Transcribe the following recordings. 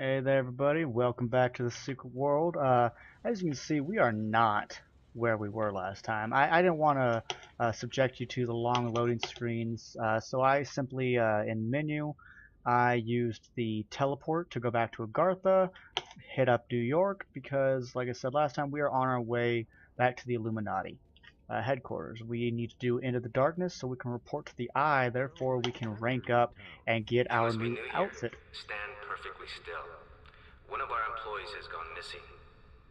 Hey there, everybody. Welcome back to the Secret World. As you can see, we are not where we were last time. I didn't want to subject you to the long loading screens, so I simply, in menu, I used the teleport to go back to Agartha, hit up New York, because, like I said last time, we are on our way back to the Illuminati headquarters. We need to do Into the Darkness so we can report to the Eye, therefore we can rank up and get our Unless we new knew here, outfit. stand perfectly still. One of our employees has gone missing.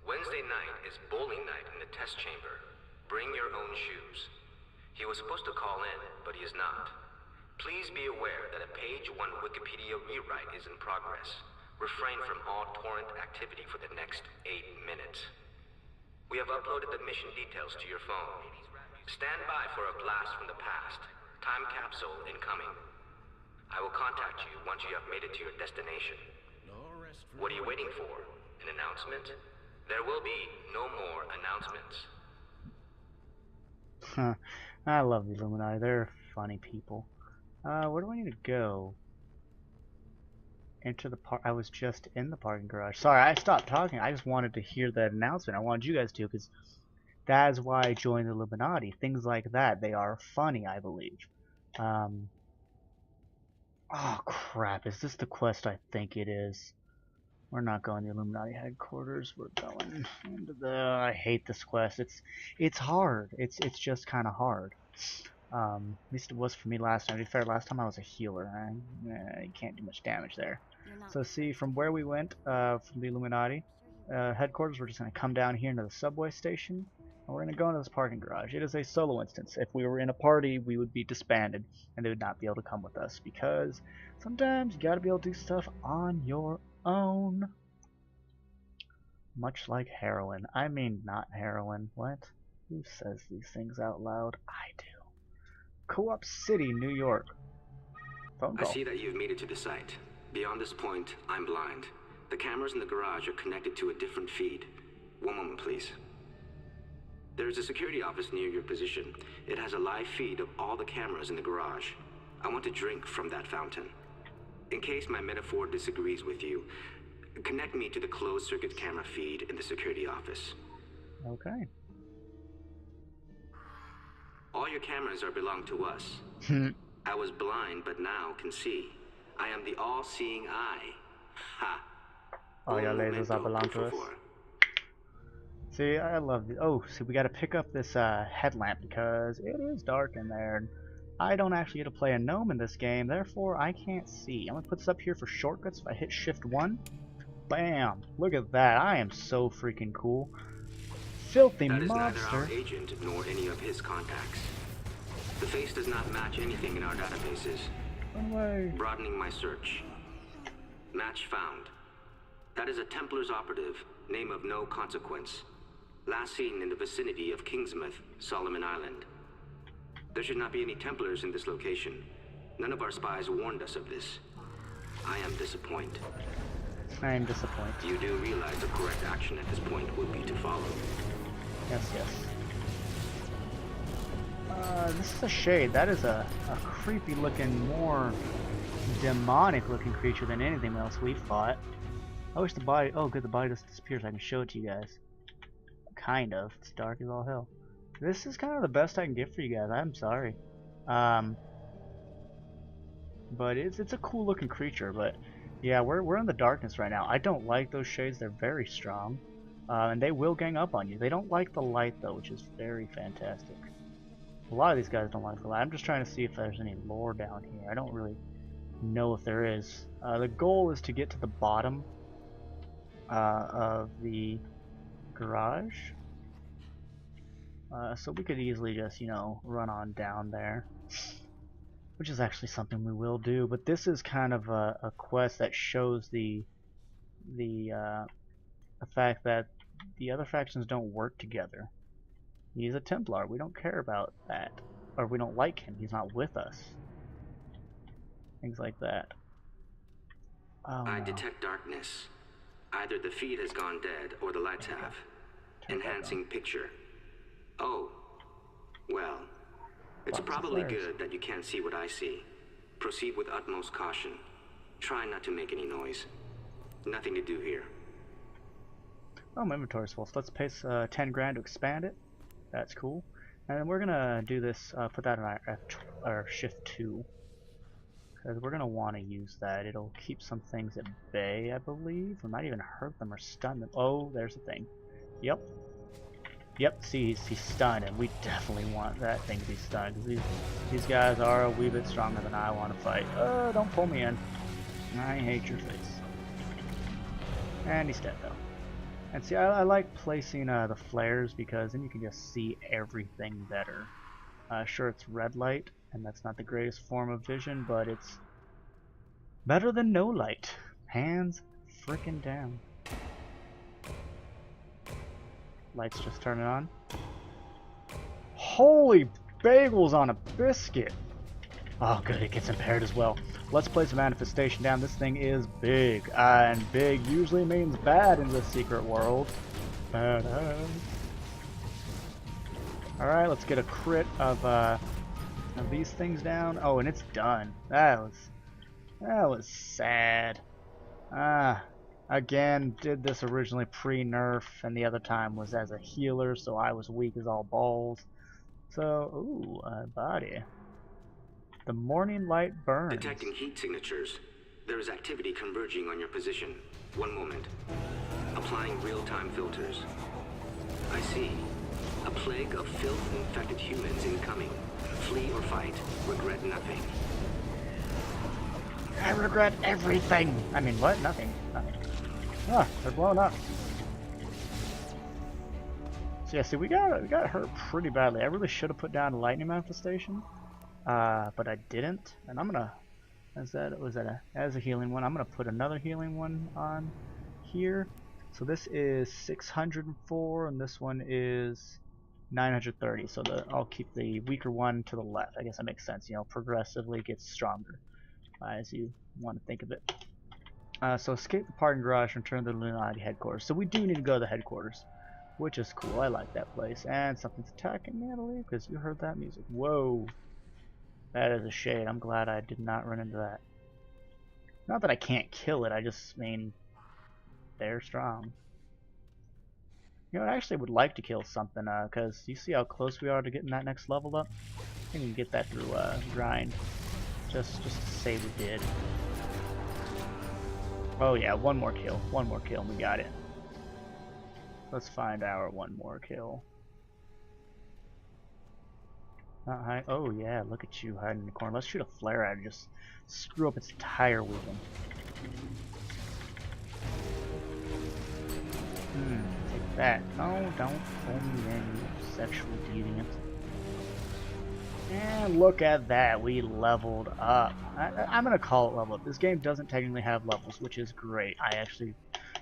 Wednesday night is bowling night in the test chamber. Bring your own shoes. He was supposed to call in, but he is not. Please be aware that a page 1 Wikipedia rewrite is in progress. Refrain from all torrent activity for the next 8 minutes. We have uploaded the mission details to your phone. Stand by for a blast from the past. Time capsule incoming. I will contact you once you have made it to your destination. What are you waiting for? An announcement? There will be no more announcements. Huh. I love the Illuminati. They're funny people. Where do I need to go? Enter the park. I was just in the parking garage. Sorry, I stopped talking. I just wanted to hear that announcement. I wanted you guys to, because that's why I joined the Illuminati. Things like that. They are funny, I believe. Um. Oh crap! Is this the quest I think it is? We're not going to the Illuminati headquarters. We're going into the. I hate this quest. It's hard. It's just kind of hard. At least it was for me last time. To be fair, last time I was a healer. I can't do much damage there. So see, from where we went, from the Illuminati headquarters, we're just going to come down here into the subway station, and we're going to go into this parking garage. It is a solo instance. If we were in a party, we would be disbanded, and they would not be able to come with us, because sometimes you got to be able to do stuff on your own. Much like heroin. I mean, not heroin. What? Who says these things out loud? I do. Co-op City, New York. Phone I call. see that you've made it to the site. Beyond this point, I'm blind. The cameras in the garage are connected to a different feed. One moment, please. There's a security office near your position. It has a live feed of all the cameras in the garage. I want to drink from that fountain. In case my metaphor disagrees with you, connect me to the closed-circuit camera feed in the security office. Okay. All your cameras are belong to us. I was blind, but now can see. I am the all-seeing eye. Ha! All your Un lasers momento, belong por to us. favor. See, I love the. Oh, see, we got to pick up this headlamp because it is dark in there. And I don't actually get to play a gnome in this game, therefore I can't see. I'm gonna put this up here for shortcuts. If I hit Shift 1, bam! Look at that. I am so freaking cool. Filthy That is neither our mobster. agent nor any of his contacts. The face does not match anything in our databases. Run away. Broadening my search. Match found. That is a Templar's operative, name of no consequence. Last seen in the vicinity of Kingsmouth, Solomon Island. There should not be any Templars in this location. None of our spies warned us of this. I am disappointed. I am disappointed. You do realize the correct action at this point would be to follow. Yes, yes. This is a shade. That is a creepy looking, more demonic looking creature than anything else we've fought. I wish the body, oh good, the body just disappears. I can show it to you guys. Kind of. It's dark as all hell. This is kind of the best I can get for you guys. I'm sorry. But it's a cool looking creature, but yeah, we're in the darkness right now. I don't like those shades. They're very strong. And they will gang up on you. They don't like the light though, which is very fantastic. A lot of these guys don't like the light. I'm just trying to see if there's any lore down here. I don't really know if there is. The goal is to get to the bottom of the garage. So we could easily just, you know, run on down there. Which is actually something we will do. But this is kind of a quest that shows the fact that the other factions don't work together. He's a Templar. We don't care about that. Or we don't like him. He's not with us. Things like that. Oh, I no. detect darkness. Either the feed has gone dead or the lights have. Turn it back Enhancing on. picture. Oh. Well. It's Lots of probably flares. good that you can't see what I see. Proceed with utmost caution. Try not to make any noise. Nothing to do here. Oh, my inventory's full. So let's pay 10 grand to expand it. That's cool. And then we're gonna do this, put that in our shift 2. Because we're gonna want to use that. It'll keep some things at bay, I believe. Or might even hurt them or stun them. Oh, there's a thing. Yep. Yep, see, he's stunned, and we definitely want that thing to be stunned. Because these guys are a wee bit stronger than I want to fight. Don't pull me in. I hate your face. And he's dead, though. And see, I like placing the flares because then you can just see everything better. Sure, it's red light, and that's not the greatest form of vision, but it's better than no light. Hands frickin' down. Lights just turning on. Holy bagels on a biscuit! Oh good, it gets impaired as well. Let's place a manifestation down. This thing is big, and big usually means bad in the secret world. Badass. Alright, let's get a crit of these things down. Oh, and it's done. That was sad. Again, did this originally pre-nerf, and the other time was as a healer, so I was weak as all balls. So, ooh, body. The morning light burns. Detecting heat signatures. There is activity converging on your position. One moment. Applying real-time filters. I see. A plague of filth-infected humans incoming. Flee or fight. Regret nothing. I regret everything. I mean, what? Nothing. Nothing. Ah, they're blowing up. So yeah, see, we got hurt pretty badly. I really should have put down a lightning manifestation, but I didn't. And I'm gonna, as a healing one, I'm gonna put another healing one on here. So this is 604, and this one is 930. So I'll keep the weaker one to the left. I guess that makes sense. You know, progressively gets stronger as you want to think of it. So escape the parking garage and return to the Illuminati headquarters. So we do need to go to the headquarters, which is cool. I like that place. And something's attacking me, I believe, because you heard that music. Whoa. That is a shade. I'm glad I did not run into that. Not that I can't kill it, I just mean they're strong. You know, I actually would like to kill something, because you see how close we are to getting that next level up? I think we can get that through grind. Just to say we did. Oh yeah, one more kill, and we got it. Let's find our one more kill. Oh yeah, look at you hiding in the corner. Let's shoot a flare at it, just screw up its entire weekend. Take that. No, don't pull me in, you sexual deviant. And look at that, we leveled up. I'm gonna call it level up. This game doesn't technically have levels, which is great. I actually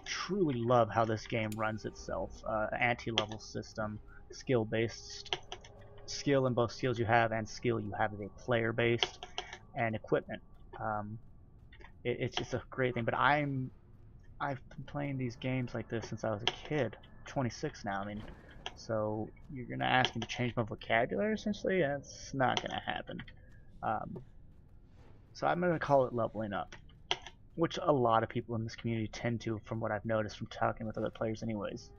truly love how this game runs itself. Anti-level system, skill-based, skill in both skills you have and skill you have is a player-based, and equipment. It's just a great thing. But I've been playing these games like this since I was a kid. 26 now. I mean. So you're gonna ask me to change my vocabulary essentially? That's not gonna happen. So I'm gonna call it leveling up, which a lot of people in this community tend to, from what I've noticed from talking with other players anyways.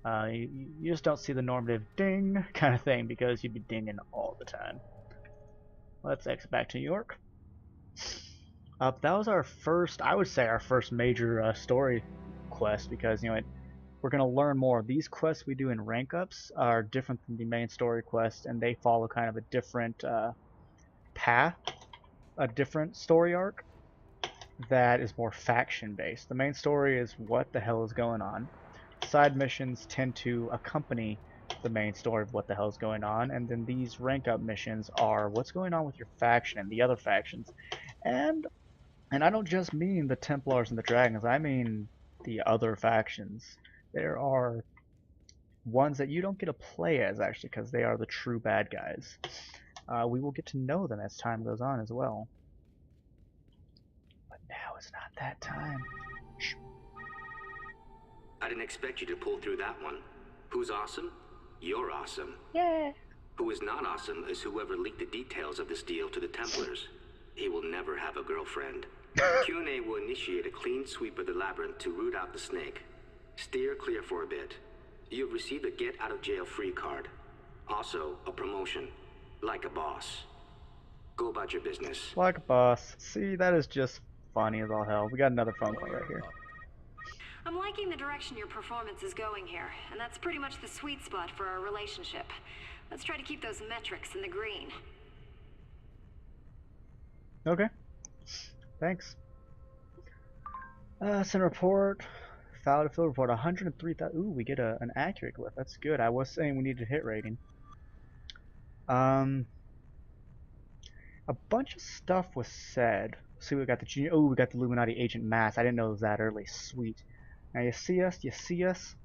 You just don't see the normative ding kind of thing because you'd be dinging all the time. Let's exit back to New York. That was our first, I would say our first major story quest because, you know, we're going to learn more. These quests we do in rank ups are different than the main story quest, and they follow kind of a different path, a different story arc that is more faction based. The main story is what the hell is going on. Side missions tend to accompany the main story of what the hell is going on, and then these rank up missions are what's going on with your faction and the other factions. And I don't just mean the Templars and the Dragons, I mean the other factions. There are ones that you don't get to play as, actually, because they are the true bad guys. We will get to know them as time goes on as well. But now is not that time. Shh. I didn't expect you to pull through that one. Who's awesome? You're awesome. Yeah. Who is not awesome is whoever leaked the details of this deal to the Templars. He will never have a girlfriend. Q&A will initiate a clean sweep of the labyrinth to root out the snake. Steer clear for a bit. You've received a get-out-of-jail-free card. Also, a promotion. Like a boss. Go about your business. Like a boss. See, that is just funny as all hell. We got another phone call right here. I'm liking the direction your performance is going here, and that's pretty much the sweet spot for our relationship. Let's try to keep those metrics in the green. Okay. Thanks. Send report. File to fill report. 103,000. Ooh, we get an accurate glyph. That's good. I was saying we needed hit rating. A bunch of stuff was said. See, we got the junior. Oh, we got the Illuminati agent mask. I didn't know it was that early. Sweet. Now you see us. You see us.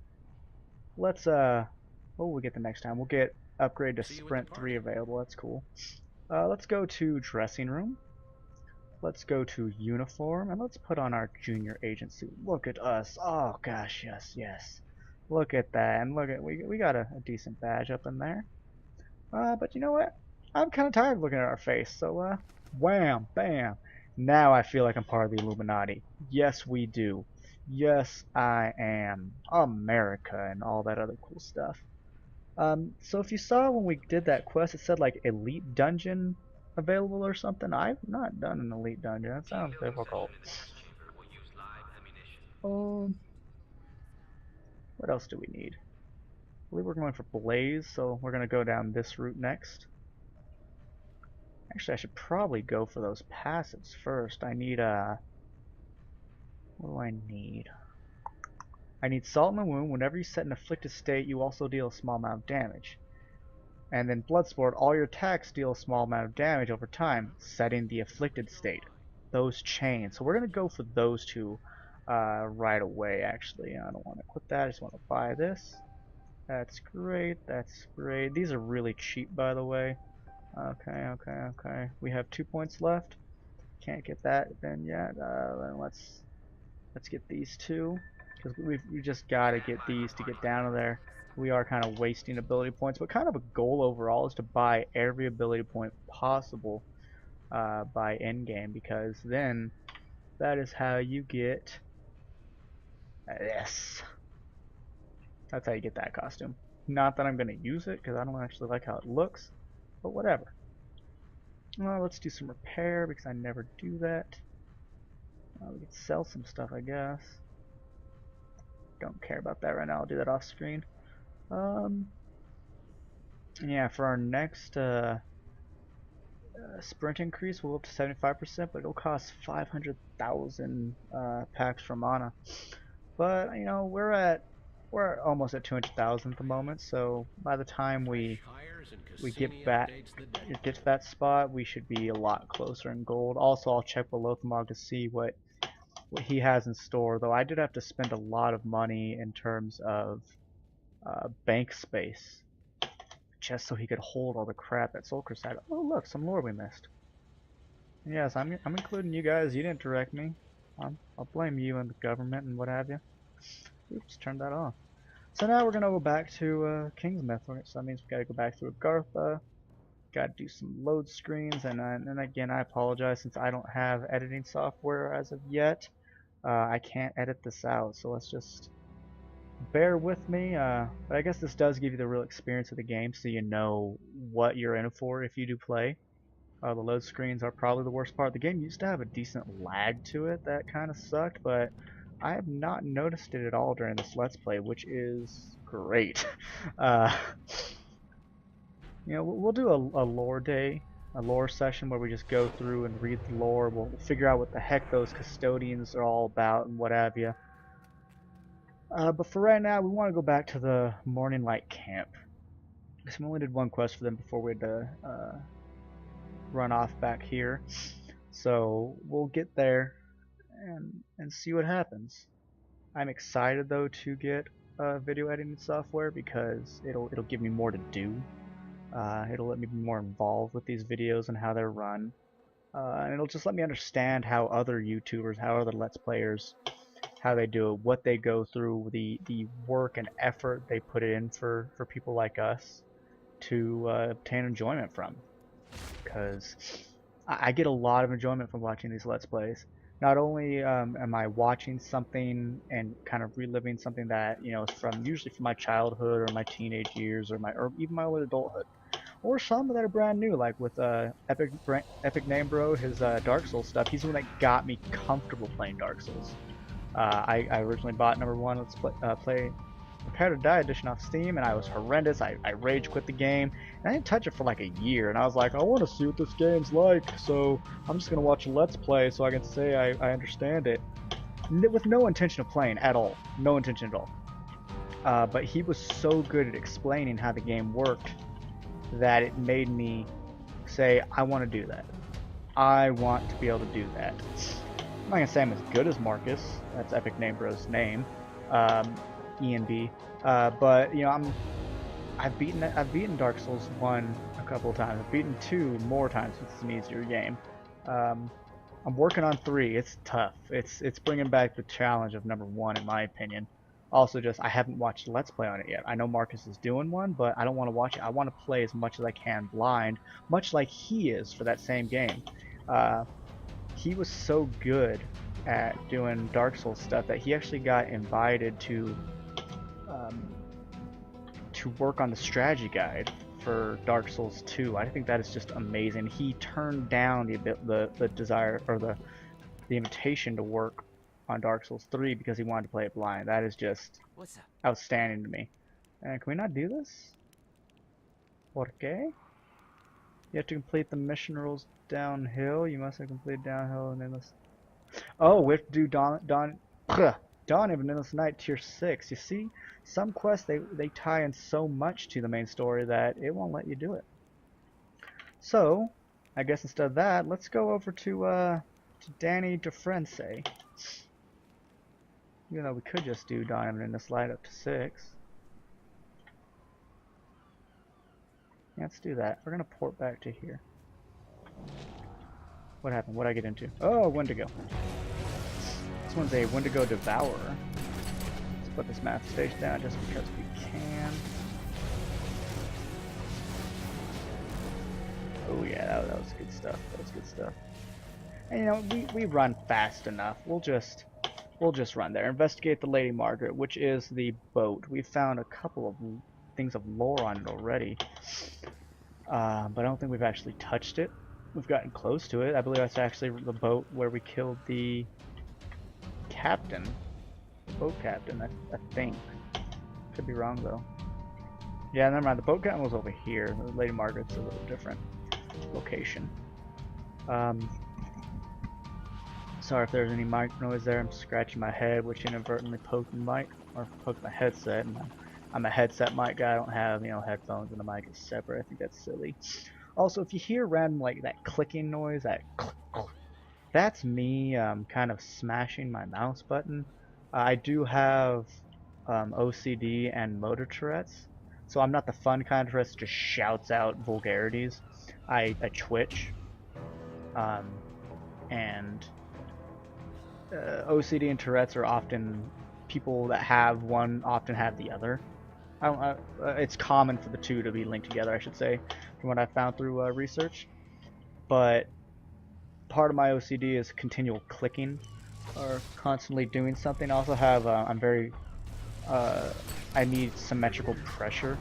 Let's what will we get the next time? We'll get upgrade to Sprint 3 available. That's cool. Let's go to dressing room. Let's go to uniform, and let's put on our junior agent suit. Look at us. Oh gosh, yes, yes. Look at that, and look at we got a decent badge up in there. But you know what? I'm kind of tired of looking at our face, so wham, bam. Now I feel like I'm part of the Illuminati. Yes, we do. Yes, I am. America and all that other cool stuff. So if you saw when we did that quest, it said like Elite Dungeon available or something. I've not done an Elite Dungeon. That sounds difficult. What else do we need? I believe we're going for Blaze, so we're going to go down this route next. Actually, I should probably go for those passives first. I need what do I need? I need Salt in the Wound. Whenever you set an afflicted state, you also deal a small amount of damage. And then Bloodsport, all your attacks deal a small amount of damage over time, setting the afflicted state. Those chains. So we're going to go for those two right away, actually. I don't want to quit that. I just want to buy this. That's great. That's great. These are really cheap, by the way. Okay. We have 2 points left. Can't get that then yet. Then let's get these two. Because we just got to get these to get down to there. We are kind of wasting ability points, but kind of a goal overall is to buy every ability point possible by endgame, because then that is how you get this. That's how you get that costume. Not that I'm going to use it, because I don't actually like how it looks, but whatever. Well, let's do some repair, because I never do that. We could sell some stuff, I guess. Don't care about that right now. I'll do that off screen. Yeah, for our next sprint increase, we'll go up to 75%, but it'll cost 500,000 packs for mana. But you know, we're almost at 200,000 at the moment, so by the time we get to that spot, we should be a lot closer in gold. Also, I'll check with Lothmog to see what he has in store, though I did have to spend a lot of money in terms of bank space just so he could hold all the crap that Soul Crusade. Oh look, some lore we missed. Yes, I'm including you guys. You didn't direct me. I'll blame you and the government and what have you. Oops, turned that off. So now we're gonna go back to Kingsmouth. So that means we gotta go back through Agartha. Gotta do some load screens, and again, I apologize since I don't have editing software as of yet. I can't edit this out, so let's just bear with me. But I guess this does give you the real experience of the game, so you know what you're in for if you do play. The load screens are probably the worst part. The game used to have a decent lag to it that kind of sucked, but I have not noticed it at all during this Let's Play, which is great. You know, we'll do a lore day, a lore session where we just go through and read the lore. We'll figure out what the heck those custodians are all about and what have you. But for right now, we want to go back to the Morning Light Camp. Because we only did one quest for them before we had to run off back here. So we'll get there and see what happens. I'm excited though to get video editing software because it'll give me more to do. It'll let me be more involved with these videos and how they're run. And it'll just let me understand how other YouTubers, how other Let's Players, how they do it, what they go through, the work and effort they put in for people like us to obtain enjoyment from. Because I get a lot of enjoyment from watching these Let's Plays. Not only am I watching something and kind of reliving something that, you know, is from usually from my childhood or my teenage years or even my early adulthood, or some that are brand new, like with Epic Name Bro, his Dark Souls stuff. He's the one that got me comfortable playing Dark Souls. I originally bought number one Let's Play Prepare to Die edition off Steam, and I was horrendous. I rage quit the game, and I didn't touch it for like a year. And I was like, I want to see what this game's like, so I'm just gonna watch a Let's Play so I can say I understand it, with no intention of playing at all, no intention at all. But he was so good at explaining how the game worked that it made me say, I want to do that. I want to be able to do that. I'm not gonna say I'm as good as Marcus. That's Epic Name Bro's name. ENB. But you know, I've beaten Dark Souls 1 a couple of times. I've beaten 2 more times. It's an easier game. I'm working on 3. It's tough. It's bringing back the challenge of number 1 in my opinion. Also, just I haven't watched Let's Play on it yet. I know Marcus is doing one, but I don't want to watch it. I want to play as much as I can blind, much like he is for that same game. He was so good at doing Dark Souls stuff that he actually got invited to work on the strategy guide for Dark Souls 2. I think that is just amazing. He turned down the desire or the invitation to work on Dark Souls 3 because he wanted to play it blind. That is just outstanding to me. And can we not do this? Okay. You have to complete the mission rules downhill. You must have completed downhill and endless. Oh, we have to do Dawn of an Endless Night tier 6. You see, some quests they tie in so much to the main story that it won't let you do it. So, I guess instead of that, let's go over to Danny DeFrence. Even though we could just do Dawn of an Endless Night up to 6. Yeah, let's do that. We're gonna port back to here. What happened? What'd I get into? Oh, Wendigo. This one's a Wendigo Devourer. Let's put this map stage down just because we can. Oh yeah, that was good stuff. That was good stuff. And you know, we run fast enough. We'll just run there. Investigate the Lady Margaret, which is the boat. We've found a couple of things of lore on it already. But I don't think we've actually touched it. We've gotten close to it. I believe that's actually the boat where we killed the captain. Boat captain, I think. Could be wrong though. Yeah, never mind. The boat captain was over here. The Lady Margaret's a little different location. Sorry if there's any mic noise there. I'm scratching my head, which inadvertently poked the mic, or poked my headset. And I'm a headset mic guy. I don't have, you know, headphones, and the mic is separate. I think that's silly. Also, if you hear random like that clicking noise, that click, click, that's me kind of smashing my mouse button. I do have OCD and motor Tourette's, so I'm not the fun kind of Tourette's that just shouts out vulgarities. I twitch, and OCD and Tourette's are often people that have one often have the other. It's common for the two to be linked together, I should say, from what I found through research. But part of my OCD is continual clicking or constantly doing something. I also have I need symmetrical pressure.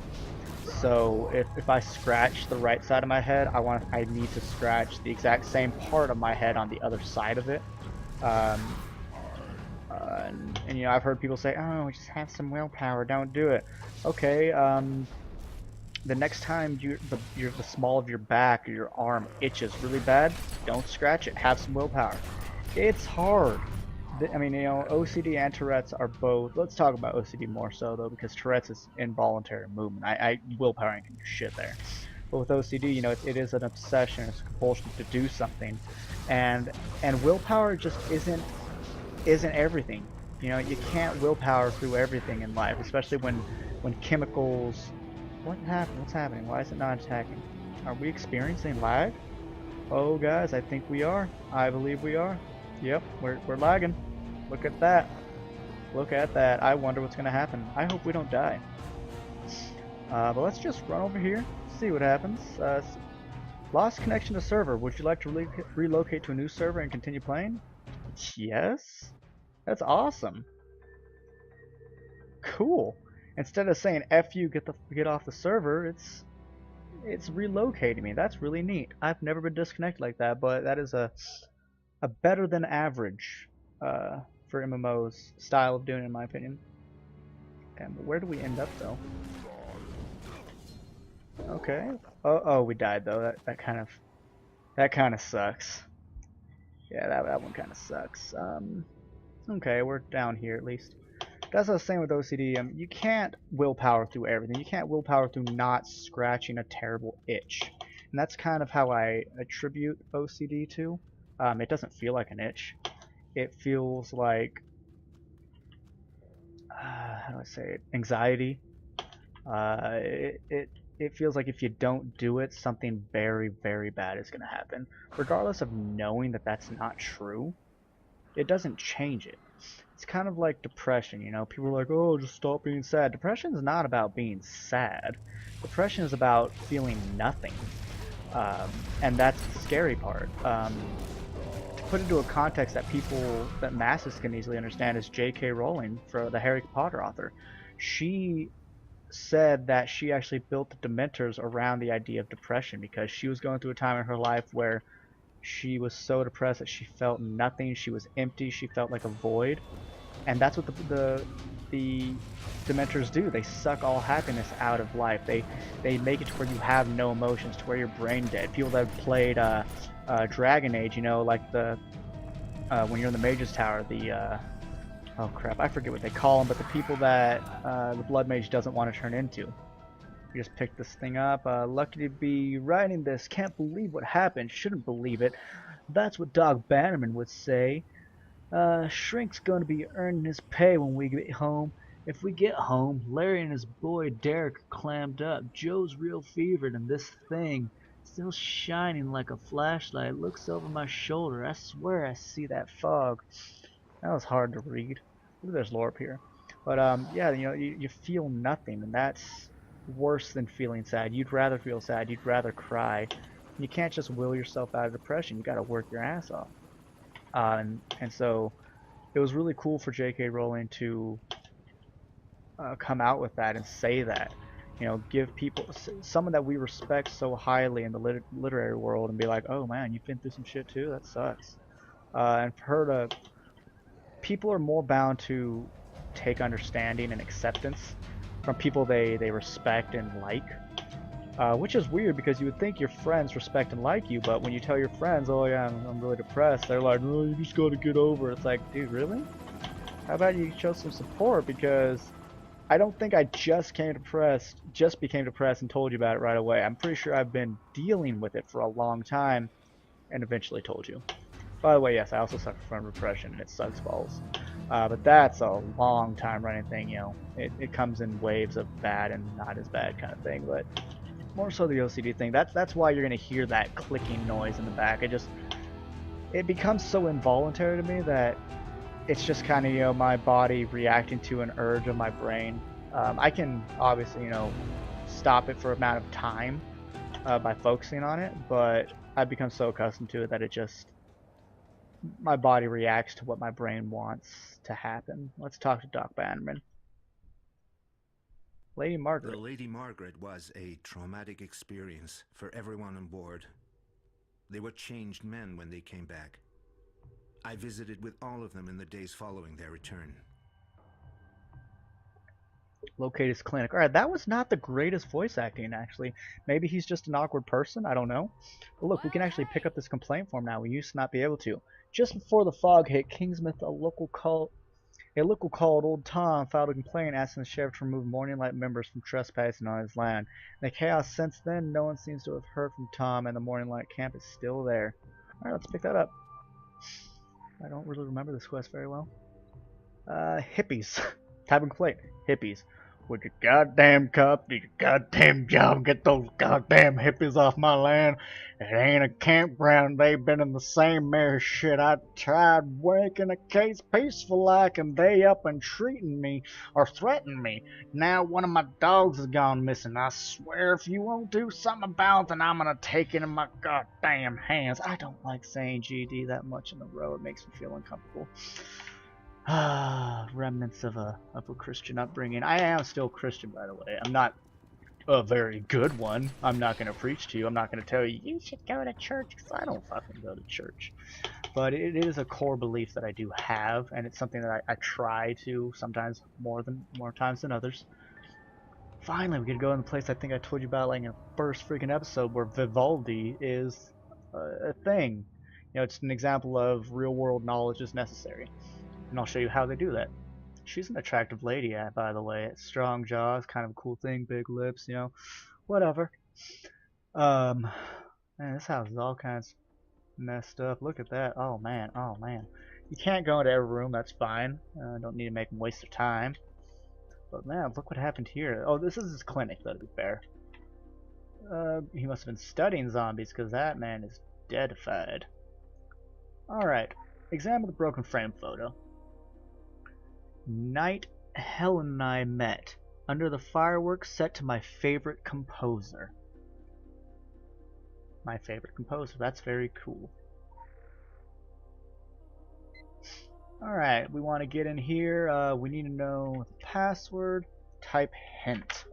So if I scratch the right side of my head, I need to scratch the exact same part of my head on the other side of it. And you know, I've heard people say, oh, just have some willpower, don't do it. Okay, the next time the small of your back or your arm itches really bad, don't scratch it, have some willpower. It's hard. I mean, you know, OCD and Tourette's are both. Let's talk about OCD more so though, because Tourette's is involuntary movement. Willpower ain't gonna do shit there. But with OCD, you know, it is an obsession, it's a compulsion to do something, and willpower just isn't everything. You know, you can't willpower through everything in life, especially when chemicals. What happened? What's happening? Why is it not attacking? Are we experiencing lag? Oh, guys, I think we are. I believe we are. Yep, we're lagging. Look at that. Look at that. I wonder what's gonna happen. I hope we don't die. But let's just run over here, see what happens. Lost connection to server. Would you like to relocate to a new server and continue playing? Yes? That's awesome. Cool. Instead of saying F you, get off the server, it's relocating me. That's really neat. I've never been disconnected like that, but that is a better than average for MMOs style of doing it, in my opinion. And where do we end up though? Okay. Oh, we died though. That kind of sucks. Yeah, that one kind of sucks. Okay, we're down here at least. That's what I was saying with OCD. You can't willpower through everything. You can't willpower through not scratching a terrible itch. And that's kind of how I attribute OCD to. It doesn't feel like an itch. It feels like, how do I say it? Anxiety. It feels like if you don't do it, something very, very bad is going to happen. Regardless of knowing that that's not true, it doesn't change it. It's kind of like depression, you know? People are like, oh, just stop being sad. Depression is not about being sad. Depression is about feeling nothing. And that's the scary part. To put into a context that masses can easily understand is J.K. Rowling, for the Harry Potter author. She said that she actually built the Dementors around the idea of depression because she was going through a time in her life where she was so depressed that she felt nothing. She was empty. She felt like a void. And that's what the Dementors do. They suck all happiness out of life. They make it to where you have no emotions, to where you're brain dead. People that have played Dragon Age, you know, like the when you're in the Mage's Tower, the oh crap, I forget what they call them, but the people that the Blood Mage doesn't want to turn into. You just picked this thing up. Lucky to be writing this. Can't believe what happened. Shouldn't believe it. That's what Doc Bannerman would say. Shrink's gonna be earning his pay when we get home. If we get home, Larry and his boy Derek are clammed up. Joe's real fevered, and this thing, still shining like a flashlight, looks over my shoulder. I swear I see that fog. That was hard to read. Look, there's lore up here. But yeah, you know, you feel nothing, and that's worse than feeling sad. You'd rather feel sad. You'd rather cry. You can't just will yourself out of depression. You got to work your ass off. And so it was really cool for J.K. Rowling to come out with that and say that. You know, give people, someone that we respect so highly in the literary world, and be like, oh man, you've been through some shit too? That sucks. And for her to, people are more bound to take understanding and acceptance from people they respect and like, which is weird because you would think your friends respect and like you, but when you tell your friends, oh yeah, I'm really depressed, they're like, oh, you just gotta get over it. It's like, dude, really? How about you show some support? Because I don't think I just became depressed and told you about it right away. I'm pretty sure I've been dealing with it for a long time and eventually told you. By the way, yes, I also suffer from depression, and it sucks balls. But that's a long time running thing, you know. It comes in waves of bad and not as bad kind of thing, but more so the OCD thing. That's why you're gonna hear that clicking noise in the back. It becomes so involuntary to me that it's just kind of, you know, my body reacting to an urge of my brain. I can obviously, you know, stop it for an amount of time by focusing on it, but I've become so accustomed to it that it just, my body reacts to what my brain wants to happen. Let's talk to Doc Bannerman. Lady Margaret. The Lady Margaret was a traumatic experience for everyone on board. They were changed men when they came back. I visited with all of them in the days following their return. Locate his clinic. Alright, that was not the greatest voice acting, actually. Maybe he's just an awkward person, I don't know. But look, we can actually pick up this complaint form now. We used to not be able to. Just before the fog hit Kingsmouth, a local called Old Tom filed a complaint asking the sheriff to remove Morning Light members from trespassing on his land. In the chaos since then, no one seems to have heard from Tom, and the Morning Light camp is still there. Alright, let's pick that up. I don't really remember this quest very well. Hippies. Type of complaint. Hippies. with your goddamn cup, do your goddamn job, get those goddamn hippies off my land. It ain't a campground, they've been in the same mere shit. I tried making a case peaceful like, and they up and treating me, or threatening me. Now one of my dogs has gone missing. I swear if you won't do something about it, then I'm gonna take it in my goddamn hands. I don't like saying GD that much in a row, it makes me feel uncomfortable. Remnants of a Christian upbringing. I am still Christian, by the way. I'm not a very good one. I'm not going to preach to you. I'm not going to tell you, you should go to church, because I don't fucking go to church. But it is a core belief that I do have, and it's something that I try to, sometimes more times than others. Finally, we could go in the place I think I told you about like in the first freaking episode, where Vivaldi is a thing. You know, it's an example of real world knowledge is necessary. And I'll show you how they do that. She's an attractive lady, by the way. Strong jaws, kind of a cool thing, big lips, you know, whatever. Man, this house is all kinds messed up. Look at that. Oh man, oh man. You can't go into every room, that's fine. Don't need to make them waste their time. But man, look what happened here. Oh, this is his clinic, though, to be fair. He must have been studying zombies, because that man is deadified. Alright, examine the broken frame photo. Night Helen and I met under the fireworks set to my favorite composer. My favorite composer, that's very cool. Alright, we want to get in here. We need to know the password. Type hint.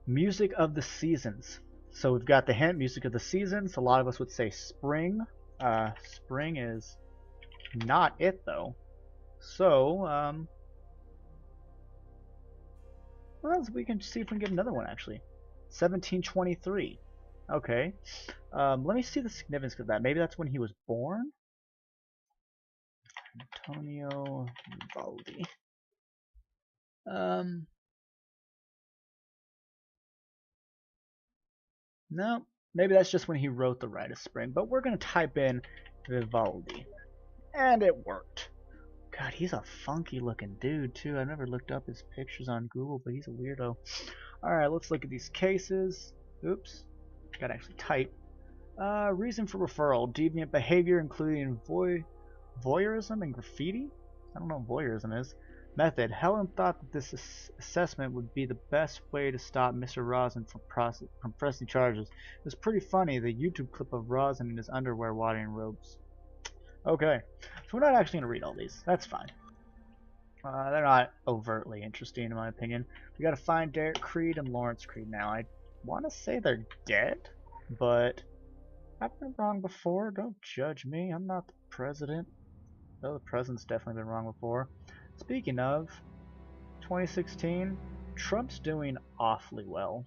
Music of the seasons. So we've got the hint, music of the seasons. A lot of us would say spring. Spring is not it, though. So, well, we can see if we can get another one, actually. 1723. Okay. Let me see the significance of that. Maybe that's when he was born? Antonio Vivaldi. No, maybe that's just when he wrote The Rite of Spring. But we're going to type in Vivaldi. And it worked. God, he's a funky looking dude too. I've never looked up his pictures on Google, but he's a weirdo. Alright, let's look at these cases. Oops. Gotta actually type. Reason for referral. Deviant behavior including voyeurism and graffiti? I don't know what voyeurism is. Method. Helen thought that this assessment would be the best way to stop Mr. Rosen from pressing charges. It was pretty funny, the YouTube clip of Rosen in his underwear watering robes. Okay, so we're not actually going to read all these. That's fine. They're not overtly interesting in my opinion. We got to find Derek Creed and Lawrence Creed now. I want to say they're dead, but I've been wrong before. Don't judge me. I'm not the president. Though the president's definitely been wrong before. Speaking of, 2016, Trump's doing awfully well.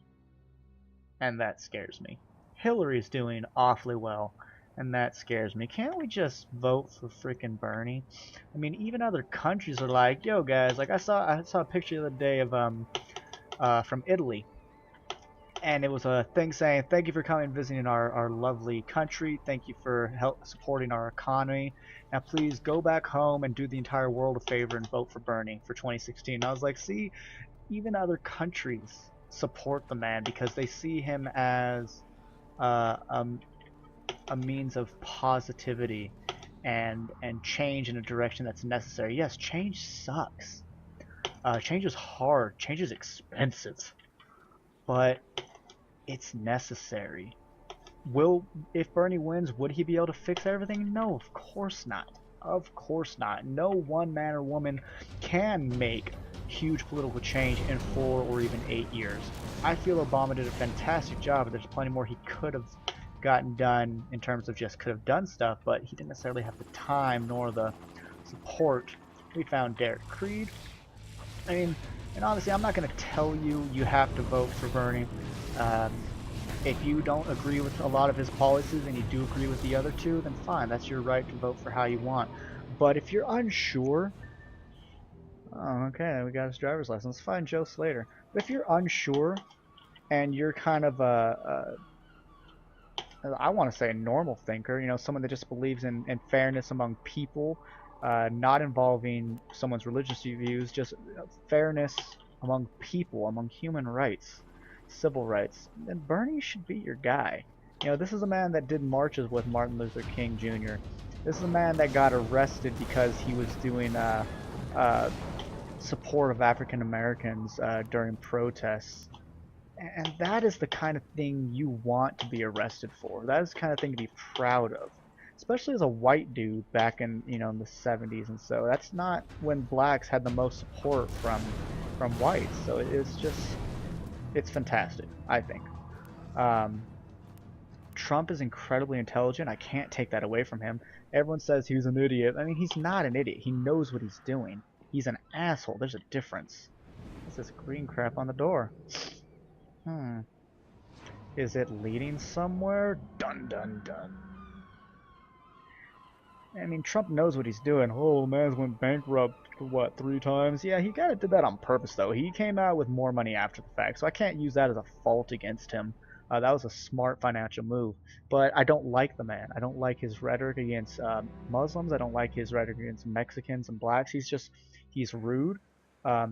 And that scares me. Hillary's doing awfully well. And that scares me. Can't we just vote for frickin' Bernie? I mean, even other countries are like, yo guys, like I saw a picture the other day of from Italy. And it was a thing saying, thank you for coming and visiting our lovely country. Thank you for supporting our economy. Now please go back home and do the entire world a favor and vote for Bernie for 2016. And I was like, see, even other countries support the man because they see him as a means of positivity and change in a direction that's necessary. Yes, change sucks. Change is hard. Change is expensive. But it's necessary. If Bernie wins, would he be able to fix everything? No, of course not. Of course not. No one man or woman can make huge political change in 4 or even 8 years. I feel Obama did a fantastic job, but there's plenty more he could have gotten done in terms of just could have done stuff, but he didn't necessarily have the time nor the support. We found Derek Creed. I mean, and honestly, I'm not going to tell you you have to vote for Bernie. If you don't agree with a lot of his policies and you do agree with the other two, then fine, that's your right to vote for how you want. But if you're unsure, oh, okay, we got his driver's license. Let's find Joe Slater. But if you're unsure and you're kind of I want to say a normal thinker, you know, someone that just believes in fairness among people, not involving someone's religious views, just fairness among people, among human rights, civil rights, then Bernie should be your guy. You know, this is a man that did marches with Martin Luther King Jr. This is a man that got arrested because he was doing support of African Americans during protests. And that is the kind of thing you want to be arrested for. That is the kind of thing to be proud of. Especially as a white dude back in, you know, in the 70s and so. That's not when blacks had the most support from whites. So it's fantastic, I think. Trump is incredibly intelligent. I can't take that away from him. Everyone says he's an idiot. I mean, he's not an idiot. He knows what he's doing. He's an asshole. There's a difference. What's this green crap on the door? Is it leading somewhere? Dun dun dun. I mean, Trump knows what he's doing. Oh, the man's went bankrupt, what, 3 times? Yeah, he kind of did that on purpose, though. He came out with more money after the fact, so I can't use that as a fault against him. That was a smart financial move. But I don't like the man. I don't like his rhetoric against Muslims. I don't like his rhetoric against Mexicans and blacks. He's rude. I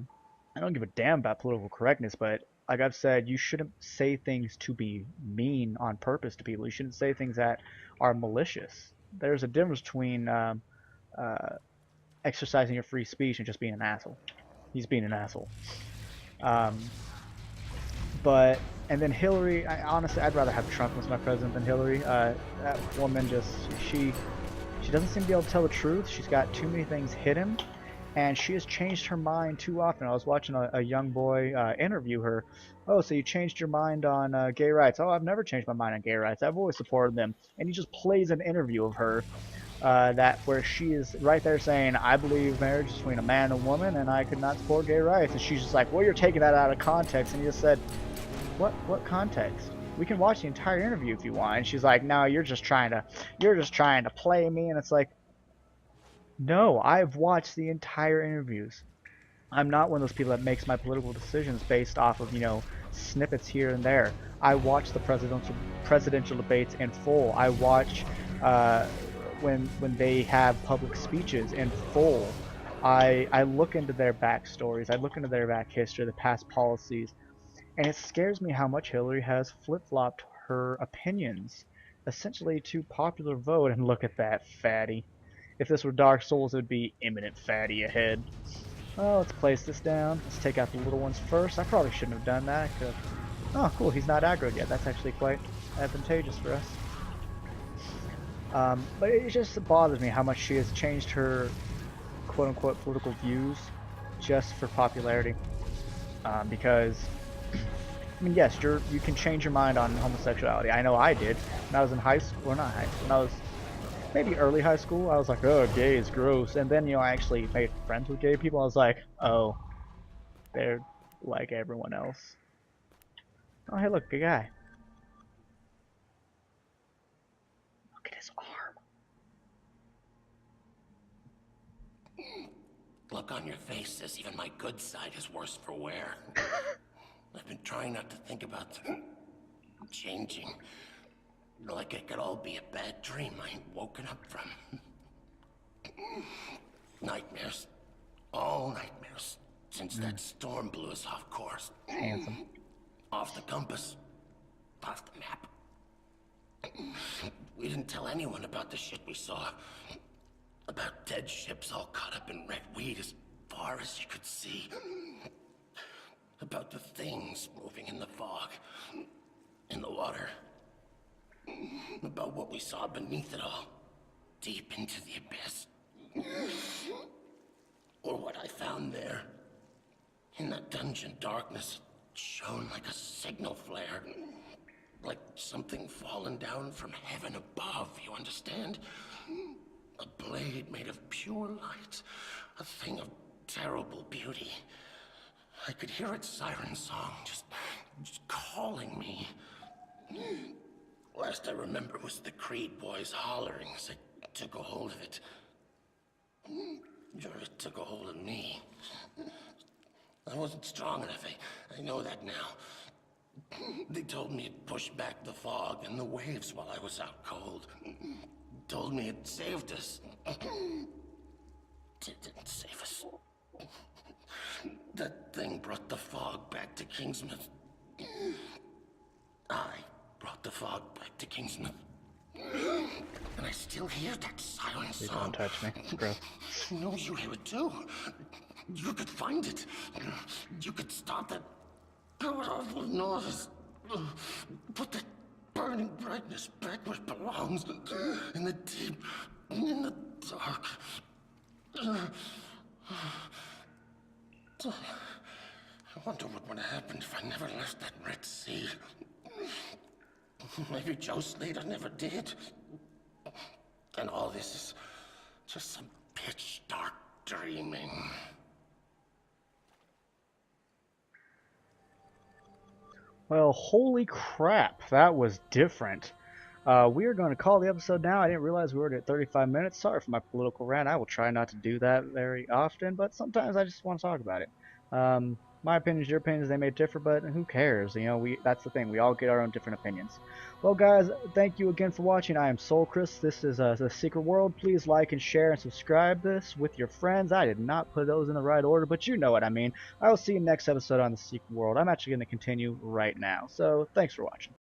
don't give a damn about political correctness, but like I've said, you shouldn't say things to be mean on purpose to people. You shouldn't say things that are malicious. There's a difference between exercising your free speech and just being an asshole. He's being an asshole. And then Hillary, honestly, I'd rather have Trump as my president than Hillary. That woman she doesn't seem to be able to tell the truth. She's got too many things hidden, and she has changed her mind too often. I was watching a young boy interview her. Oh, so you changed your mind on gay rights? Oh, I've never changed my mind on gay rights. I've always supported them. And he just plays an interview of her where she is right there saying, I believe marriage is between a man and a woman, and I could not support gay rights. And she's just like, well, you're taking that out of context. And he just said, what context? We can watch the entire interview if you want. And she's like, no, you're just trying to play me. And it's like, no, I've watched the entire interviews. I'm not one of those people that makes my political decisions based off of, you know, snippets here and there. I watch the presidential debates in full. I watch when they have public speeches in full. I look into their backstories. I look into their back history, the past policies. And it scares me how much Hillary has flip-flopped her opinions, essentially to popular vote. And look at that fatty. If this were Dark Souls, it would be imminent fatty ahead. Well, let's place this down. Let's take out the little ones first. I probably shouldn't have done that. Oh, cool, he's not aggroed yet. That's actually quite advantageous for us. But it just bothers me how much she has changed her quote-unquote political views just for popularity. Because, I mean, yes, you can change your mind on homosexuality. I know I did. When I was in high school, or not high school, when I was maybe early high school, I was like, oh, gay is gross. And then, you know, I actually made friends with gay people. I was like, oh, they're like everyone else. Oh, hey, look, good guy. Look at his arm. Look on your face says even my good side is worse for wear. I've been trying not to think about changing. Like it could all be a bad dream I ain't woken up from. Nightmares. All nightmares. Since that storm blew us off course. Handsome. Off the compass. Off the map. We didn't tell anyone about the shit we saw. About dead ships all caught up in red weed as far as you could see. About the things moving in the fog. In the water. About what we saw beneath it all. Deep into the abyss. Or what I found there. In that dungeon, darkness shone like a signal flare. Like something fallen down from heaven above, you understand? A blade made of pure light. A thing of terrible beauty. I could hear its siren song just calling me. Last I remember was the Creed boys hollering as I took a hold of it. Or it took a hold of me. I wasn't strong enough, I know that now. They told me it pushed back the fog and the waves while I was out cold. Told me it saved us. didn't save us. That thing brought the fog back to Kingsmouth. I brought the fog back to Kingsmouth. And I still hear that siren Please song. don't touch me. It's gross. I know you hear it too. You could find it. You could stop that god-awful noise. Put that burning brightness back where it belongs. In the deep, in the dark. I wonder what would have happened if I never left that Red Sea. Maybe Joe Slater never did. And all this is just some pitch dark dreaming. Well, holy crap, that was different. We are going to call the episode now. I didn't realize we were at 35 minutes. Sorry for my political rant. I will try not to do that very often, but sometimes I just want to talk about it. My opinions, your opinions, they may differ, but who cares? You know, that's the thing. We all get our own different opinions. Well, guys, thank you again for watching. I am Soul Chris. This is The Secret World. Please like and share and subscribe this with your friends. I did not put those in the right order, but you know what I mean. I will see you next episode on The Secret World. I'm actually going to continue right now. So, thanks for watching.